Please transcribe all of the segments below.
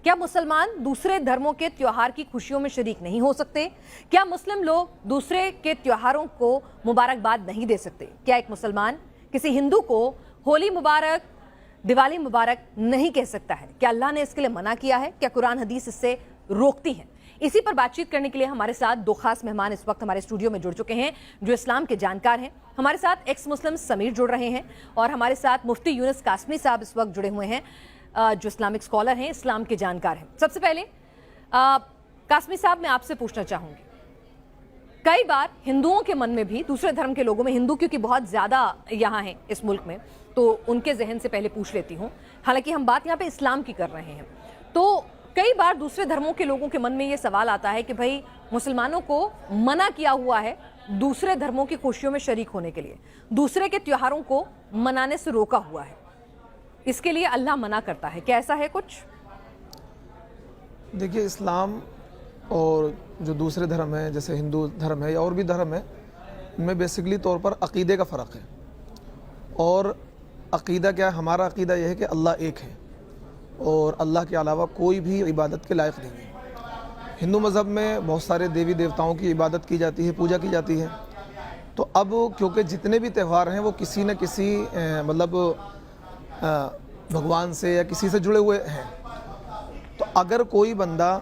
کیا مسلمان دوسرے دھرموں کے تیوہار کی خوشیوں میں شریک نہیں ہو سکتے؟ کیا مسلم لوگ دوسرے کے تیوہاروں کو مبارکباد نہیں دے سکتے؟ کیا ایک مسلمان کسی ہندو کو ہولی مبارک، دیوالی مبارک نہیں کہہ سکتا ہے؟ کیا اللہ نے اس کے لیے منع کیا ہے؟ کیا قرآن حدیث اس سے روکتی ہیں؟ اسی پر بات چیت کرنے کے لیے ہمارے ساتھ دو خاص مہمان اس وقت ہمارے اسٹوڈیو میں جڑ چکے ہیں جو اسلام کے جانکار ہیں۔ ہمارے ساتھ ایکس مسلم سمیر جڑ رہے ہیں اور ہمارے ساتھ مفتی یونس قاسمی صاحب اس وقت جڑے ہوئے ہیں جو اسلامک اسکالر ہیں، اسلام کے جانکار ہیں۔ سب سے پہلے قاسمی صاحب میں آپ سے پوچھنا چاہوں گی، کئی بار ہندوؤں کے من میں بھی، دوسرے دھرم کے لوگوں میں، ہندو کیونکہ بہت زیادہ یہاں ہیں اس ملک میں، تو ان کے ذہن سے پہلے پوچھ لیتی ہوں، حالانکہ ہم بات یہاں پہ اسلام کی کر رہے ہیں، تو کئی بار دوسرے دھرموں کے لوگوں کے من میں یہ سوال آتا ہے کہ بھائی مسلمانوں کو منع کیا ہوا ہے دوسرے دھرموں کی خوشیوں میں شریک ہونے کے لیے، دوسرے کے تیوہاروں کو منانے سے روکا ہوا ہے، اس کے لیے اللہ منع کرتا ہے، کیا ایسا ہے کچھ؟ دیکھیے، اسلام اور جو دوسرے دھرم ہیں جیسے ہندو دھرم ہے یا اور بھی دھرم ہے، ان میں بیسکلی طور پر عقیدے کا فرق ہے۔ اور عقیدہ کیا ہے؟ ہمارا عقیدہ یہ ہے کہ اللہ ایک ہے اور اللہ کے علاوہ کوئی بھی عبادت کے لائق نہیں ہے۔ ہندو مذہب میں بہت سارے دیوی دیوتاؤں کی عبادت کی جاتی ہے، پوجا کی جاتی ہے، تو اب کیونکہ جتنے بھی تہوار ہیں وہ کسی نہ کسی بھگوان سے یا کسی سے جڑے ہوئے ہیں، تو اگر کوئی بندہ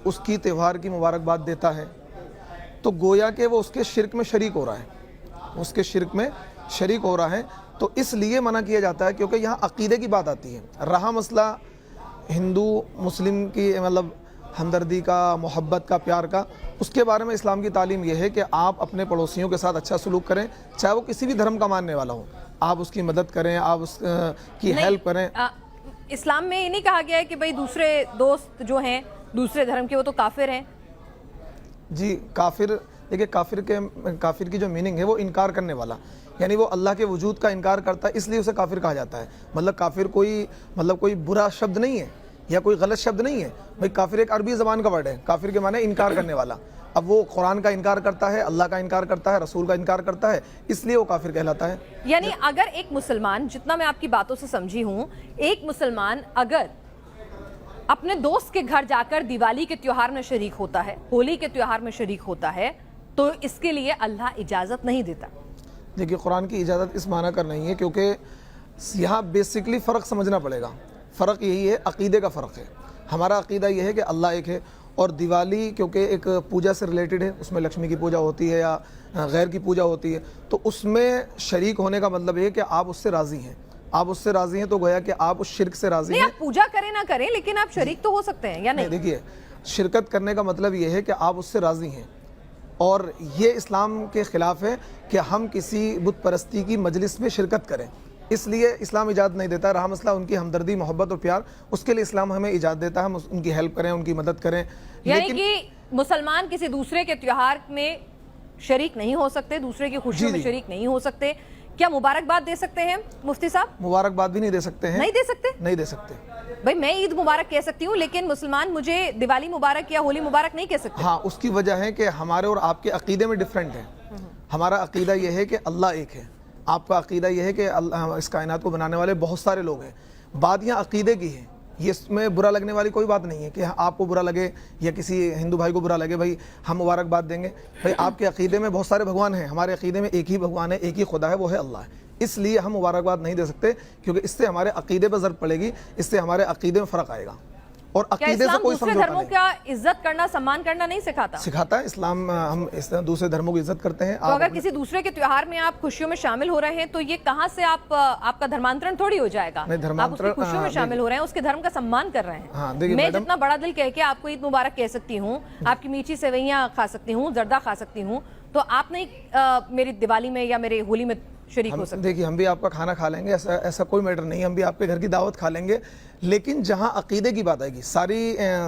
اس کی تہوار کی مبارکباد دیتا ہے تو گویا کہ وہ اس کے شرک میں شریک ہو رہا ہے، اس کے شرک میں شریک ہو رہا ہے، تو اس لیے منع کیا جاتا ہے کیونکہ یہاں عقیدے کی بات آتی ہے۔ رہا مسئلہ ہندو مسلم کی ہمدردی کا، محبت کا، پیار کا، اس کے بارے میں اسلام کی تعلیم یہ ہے کہ آپ اپنے پڑوسیوں کے ساتھ اچھا سلوک کریں، چاہے وہ کسی بھی دھرم کا ماننے والا ہو، آپ اس کی مدد کریں، آپ اس کی ہیلپ کریں۔ اسلام میں یہ نہیں کہا گیا ہے کہ بھئی دوسرے دوست جو ہیں دوسرے دھرم کے وہ تو کافر ہیں؟ جی، کافر، دیکھیں کافر کی جو میننگ ہے وہ انکار کرنے والا، یعنی وہ اللہ کے وجود کا انکار کرتا ہے، اس لیے اسے کافر کہا جاتا ہے۔ مطلب کافر کوئی برا شبد نہیں ہے یا کوئی غلط شبد نہیں ہے، بھئی کافر ایک عربی زبان کا ورڈ ہے، کافر کے معنی انکار کرنے والا۔ اب وہ قرآن کا انکار کرتا ہے، اللہ کا انکار کرتا ہے، رسول کا انکار کرتا ہے، اس لیے وہ کافر کہلاتا ہے۔ یعنی اگر ایک مسلمان، جتنا میں آپ کی باتوں سے سمجھی ہوں، ایک مسلمان اگر اپنے دوست کے گھر جا کر دیوالی کے تیوہار میں شریک ہوتا ہے، ہولی کے تیوہار میں شریک ہوتا ہے، تو اس کے لیے اللہ اجازت نہیں دیتا۔ دیکھیے، قرآن کی اجازت اس معنی کر نہیں ہے، کیونکہ یہاں بیسکلی فرق سمجھنا پڑے گا۔ فرق یہی ہے، عقیدے کا فرق ہے۔ ہمارا عقیدہ یہ ہے کہ اللہ ایک ہے، اور دیوالی کیونکہ ایک پوجا سے ریلیٹڈ ہے، اس میں لکشمی کی پوجا ہوتی ہے یا غیر کی پوجا ہوتی ہے، تو اس میں شریک ہونے کا مطلب یہ ہے کہ آپ اس سے راضی ہیں، آپ اس سے راضی ہیں، تو گویا کہ آپ اس شرک سے راضی ہیں۔ نہیں، آپ پوجا کریں نہ کریں لیکن آپ شریک تو ہو سکتے ہیں یا نہیں؟ دیکھیے، شرکت کرنے کا مطلب یہ ہے کہ آپ اس سے راضی ہیں، اور یہ اسلام کے خلاف ہے کہ ہم کسی بت پرستی کی مجلس میں شرکت کریں، اس لیے اسلام اجازت نہیں دیتا۔ رہا مسئلہ ان کی ہمدردی، محبت اور پیار، اس کے لیے اسلام ہمیں اجازت دیتا ہے، ہم ان کی ہیلپ کریں، ان کی مدد کریں۔ یعنی کہ مسلمان کسی دوسرے کے تیوہار میں شریک نہیں ہو سکتے، دوسرے کی خوشیوں میں شریک نہیں ہو سکتے۔ کیا مبارکباد دے سکتے ہیں مفتی صاحب؟ مبارکباد بھی نہیں دے سکتے ہیں۔ نہیں دے سکتے؟ نہیں دے سکتے۔ بھائی میں عید مبارک کہہ سکتی ہوں لیکن مسلمان مجھے دیوالی مبارک یا ہولی مبارک نہیں کہہ سکتے۔ ہاں، اس کی وجہ ہے کہ ہمارے اور آپ کے عقیدے میں ڈیفرنٹ ہے۔ ہمارا عقیدہ یہ ہے کہ اللہ ایک ہے، آپ کا عقیدہ یہ ہے کہ اس کائنات کو بنانے والے بہت سارے لوگ ہیں۔ بات یہاں عقیدے کی ہے، یہ اس میں برا لگنے والی کوئی بات نہیں ہے کہ آپ کو برا لگے یا کسی ہندو بھائی کو برا لگے، بھائی ہم مبارکباد دیں گے۔ بھائی آپ کے عقیدے میں بہت سارے بھگوان ہیں، ہمارے عقیدے میں ایک ہی بھگوان ہے، ایک ہی خدا ہے، وہ ہے اللہ ہے، اس لیے ہم مبارکباد نہیں دے سکتے، کیونکہ اس سے ہمارے عقیدے پہ ضرب پڑے گی، اس سے ہمارے عقیدے میں فرق آئے گا، اور عقیدے سے کوئی دوسرے دھرموں کا عزت کرنا، سمان کرنا نہیں سکھاتا؟ سکھاتا ہے اسلام، ہم دوسرے دھرموں کی عزت کرتے ہیں۔ تو اگر کسی دوسرے کے تیوہار میں آپ خوشیوں میں شامل ہو رہے ہیں تو یہ کہاں سے آپ کا دھرمانترن تھوڑی ہو جائے گا؟ آپ اس کی خوشیوں میں شامل ہو رہے ہیں، اس کے دھرم کا سمان کر رہے ہیں۔ میں جتنا بڑا دل کہہ کے آپ کو عید مبارک کہہ سکتی ہوں، آپ کی میٹھی سیویاں کھا سکتی ہوں، زردہ کھا سکتی ہوں، تو آپ نہیں میری دیوالی میں یا میرے ہولی میں شریک ہو سکتے؟ دیکھیے، ہم بھی آپ کا کھانا کھا لیں گے، ایسا کوئی میٹر نہیں، ہم بھی آپ کے گھر کی دعوت کھا لیں گے، لیکن جہاں عقیدے کی بات آئے گی،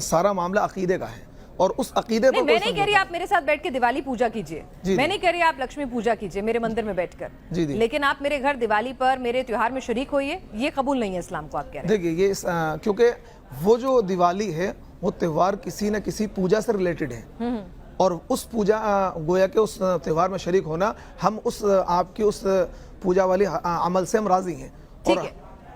سارا معاملہ عقیدے کا ہے، اور اس عقیدے پر میں نہیں کہہ رہی آپ میرے ساتھ بیٹھ کے دیوالی پوجا کیجئے، میں نہیں کہہ رہی آپ لکشمی پوجا کیجئے میرے مندر میں بیٹھ کر، لیکن آپ میرے گھر دیوالی پر میرے تیوہار میں شریک ہوئیے، یہ قبول نہیں ہے اسلام کو، آپ کہہ رہے ہیں؟ دیکھیے، یہ کیونکہ وہ جو دیوالی ہے وہ تہوار کسی نہ کسی پوجا سے ریلیٹڈ ہے، اور اس پوجا گویا کہ اس تہوار میں شریک ہونا، ہم اس آپ کی اس پوجا والی عمل سے ہم راضی ہیں۔ ٹھیک ہے،